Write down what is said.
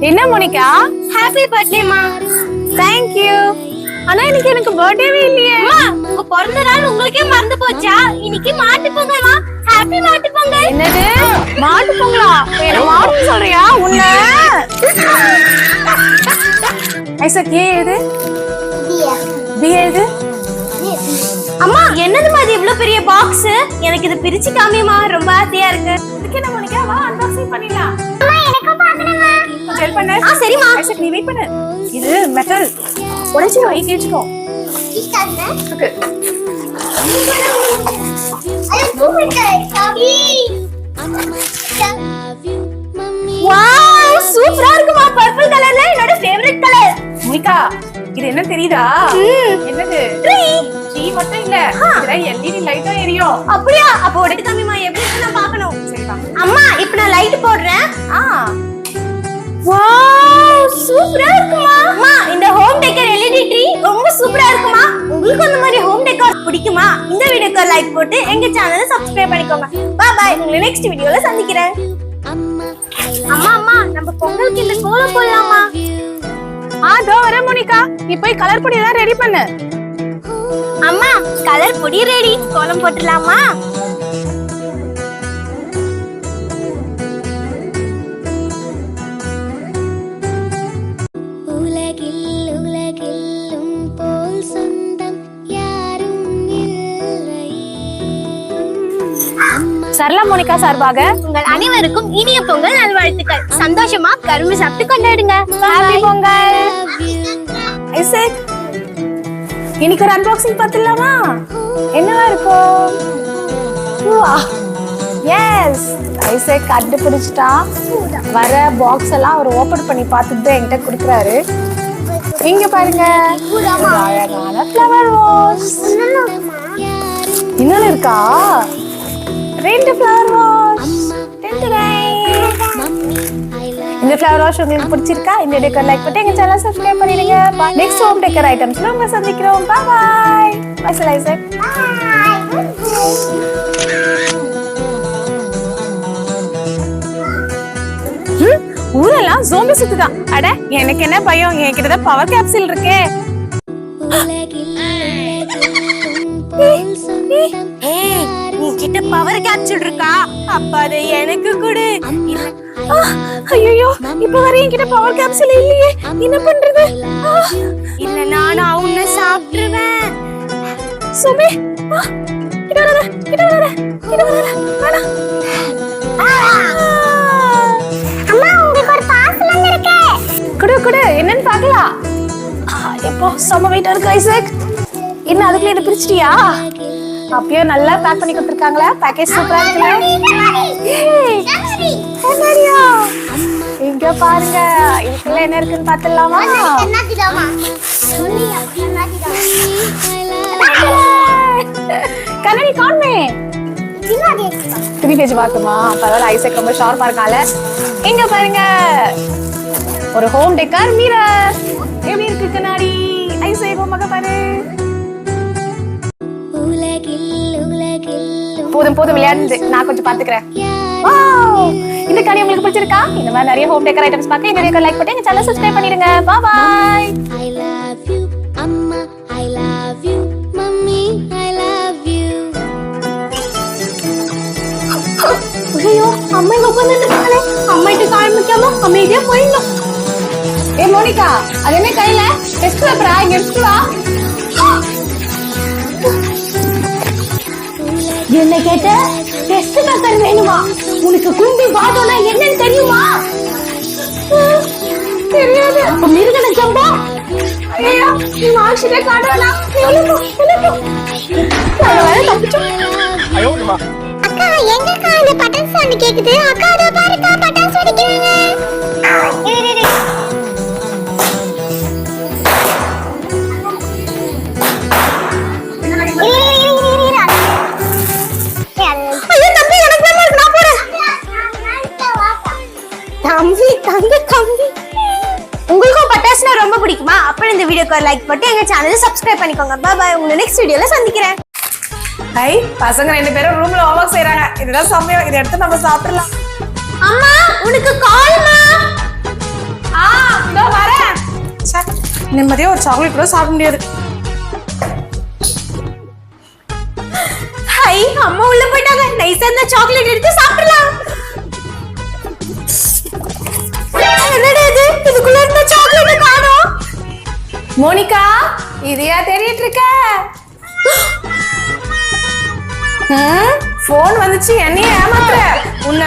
என்ன மோனிகா? ஹாப்பி பர்த்டேமா. Thank you. ஆனா இன்னைக்கு எனக்கு பர்த்டேவே இல்லையே. உங்க பிறந்த நாள் உங்களுக்கே மறந்து போச்சா? இன்னைக்கு மாட்டு பொங்கல்மா. ஹாப்பி மாட்டு பொங்கல். என்னது மாட்டு பொங்கலா? என்ன மாட்டு சொல்றியா? உன்ன ஐசக் ஏ எழுது. பி எழுது. அம்மா என்னதுமா இது இவ்ளோ பெரிய பாக்ஸ்? எனக்கு இது பிரிச்சு காமியமா, ரொம்ப ஆசையா இருக்கு. இதுக்கு என்ன மோனிகா, வா அன்பாக்சிங் பண்ணிடலாம். அம்மா எனக்கு பார்க்கணுமா? செல் பண்ணு. சரிமா. ஐசக் நீ வெயிட் பண்ணு. இது மெட்டல். உடைச்சு வை கேச்சுக்கோ. ஓகே. வாவ் சூப்பரா இருக்குமா, பர்பிள் கலர்ல என்னோட ஃபேவரட் கலர். மோனிகா இது என்ன தெரியுதா? என்னது? ட்ரீ மட்டும் இல்ல, இதுல எல்இடி லைட்டும் எரியும். அப்படியா? அப்ப உடைச்சு காமியமா, எப்படி இருக்கு நான் பார்க்கணும். சரிப்பா. அம்மா இப்போ நான் லைட் போடுறேன். வாவ் சூப்பரா இருக்குமா. அம்மா இந்த ஹோம் டெக்கர் எல்இடி ட்ரீ ரொம்ப சூப்பரா இருக்குமா. உங்களுக்கு அந்த மாதிரி ஹோம் டெக்கர் பிடிக்குமா? இந்த வீடியோக்கு லைக் போட்டு எங்க சேனலை சப்ஸ்கிரைப் பண்ணிக்கோங்க. பை பை, உங்களை நெக்ஸ்ட் வீடியோல சந்திக்கிறேன். அம்மா அம்மா நம்ம பொங்கலுக்கு இந்த கோலம் போடலாமா? தோ வர மோனிகா, நீ போய் கலர் பொடி எல்லாம் ரெடி பண்ணு. அம்மா கலர் பொடி ரெடி, கோலம் போட்டுடலாமா? சரளா மோனிகா சார்பாக உங்கள் அனைவருக்கும் இனிய பொங்கல் நல்வாழ்த்துக்கள். சந்தோஷமா கரும்பு சாப்பிட்டு கொண்டாடுங்க. ஹாப்பி பொங்கல். ஐசக் இன்னைக்கு ஒரு அன்பாக்சிங் பார்த்துடலாமா? என்னவா இருக்கும்? எஸ், ஐசக் கண்டுபிடிச்சிட்டான். வர பாக்ஸ் எல்லாம் அவர் ஓபன் பண்ணி பார்த்துட்டு தான் என்கிட்ட கொடுக்குறாரு. இங்க பாருங்க, அழகான ஃப்ளவர் வாஸ். இன்னொன்னு இருக்கா? 2 ஃப்ளவர் வாஷ். இந்த ஃப்ளவர் வாஷ் உங்களுக்கு பிடிச்சிருக்கா? இந்த வீடியோக்கு லைக் பண்ணி எங்க சேனலை சப்ஸ்கிரைப் பண்ணிடுங்க. நெக்ஸ்ட் ஹோம் டெக்கர் ஐட்டம்ஸ்ல உங்களை சந்திக்கிறோம். Bye bye. Bye Isaac. ஊரெல்லாம் ஜோம்பி சுத்துதான். அட எனக்கு என்ன பயம், என்கிட்ட தான் பவர் கேப்சூல் இருக்கே. கிட்ட பவர் கேப்சூல் இருக்கா? அப்ப அதை எனக்கு கொடு. ஐயோ, இப்ப வரை என்கிட்ட பவர் கேப்சூல் இல்லையே, என்ன பண்றது? இல்ல நானும் உன்னை சாப்பிட்டுருவேன். சுமி கிட்ட வர, கிட்ட வர, கிட்ட வர. வேணா. அம்மா உங்களுக்கு ஒரு பார்சல் வந்திருக்கு. குடு குடு, என்னன்னு பார்க்கலாம். எப்போ செம வெயிட்டா இருக்கு ஐசக். என்ன அதுக்குள்ள இதை பிரிச்சிட்டியா? அப்பயே நல்லா பேக் பண்ணி கொடுத்துருக்காங்களா? பேக்கேஜ் சூப்பரா இருக்குல்ல? இங்க பாருங்க, இதுக்குள்ள என்ன இருக்குன்னு பாத்துடலாமா? கண்ணாடி காணுமே. துணி பேஜ் பார்க்குமா? பரவாயில்ல, ஐசக் ரொம்ப ஷார்ப்பா இருக்கால. இங்க பாருங்க, ஒரு ஹோம் டெக்கர் மிரர். எப்படி இருக்கு கண்ணாடி? ஐசக் மக பாரு. போதும் போதும் விளையாடுது, நான் கொஞ்சம் பாத்துக்கிறேன். இந்த கனி உங்களுக்கு பிடிச்சிருக்கா? இந்த மாதிரி நிறைய ஹோம் டெக்கர் ஐட்டம்ஸ் பார்க்க எங்க வீடியோக்கு லைக் பண்ணி எங்க சேனலை சப்ஸ்கிரைப் பண்ணிடுங்க. Bye bye. I love you அம்மா, I love you mummy, I love you. ஐயோ அம்மா இங்க உட்கார்ந்துட்டு இருக்காளே, அம்மாட்ட காமிக்காம அமைதியா போயிடணும். ஏ மோனிகா, அது என்ன கையில? டெஸ்ட் பேப்பரா? இங்க எடுத்து வா. என்ன கேட்ட? டெஸ்ட் பேப்பர் வேணுமா? உனக்கு குண்டி பாதம்னா என்னன்னு தெரியுமா? தெரியாது. மிருக நச்சம்டா. ஐயா, நீ மார்க்ஷீட்டை காட்டலனா? அக்கா எங்கக்கா இந்த பட்டன் சவுண்ட் கேக்குது? அக்கா அத பாருக்கா, பட்டன் வெடிக்குதுங்க. உங்களுக்கும் பட்டாசுனா ரொம்ப பிடிக்குமா? அப்புறம் இந்த வீடியோக்கு லைக் போட்டு எங்க சேனலை சப்ஸ்கிரைப் பண்ணிக்கோங்க. பை பை, உங்களை நெக்ஸ்ட் வீடியோல சந்திக்கிறேன். ஹை, பசங்க 2 பேரும் ரூம்ல ஹோம்வொர்க் செய்றாங்க. இதுதான் சமயம், இத எடுத்து நம்ம சாப்பிடலாம். அம்மா உனக்கு கால்மா. நிம்மதியா ஒரு சாக்லேட் கூட சாப்பிட முடியாது. ஹை, அம்மா உள்ள போயிட்டாங்க. நைஸா இந்த சாக்லேட் எடுத்து சாப்பிடலாம். என்னடா இது? இதுக்குள்ள இருந்த சாக்லேட் காணோம். மோனிகா, இதையா தேடிட்டு இருக்க? போன் வந்துச்சு, என்னைய ஏமாத்துற உன்ன.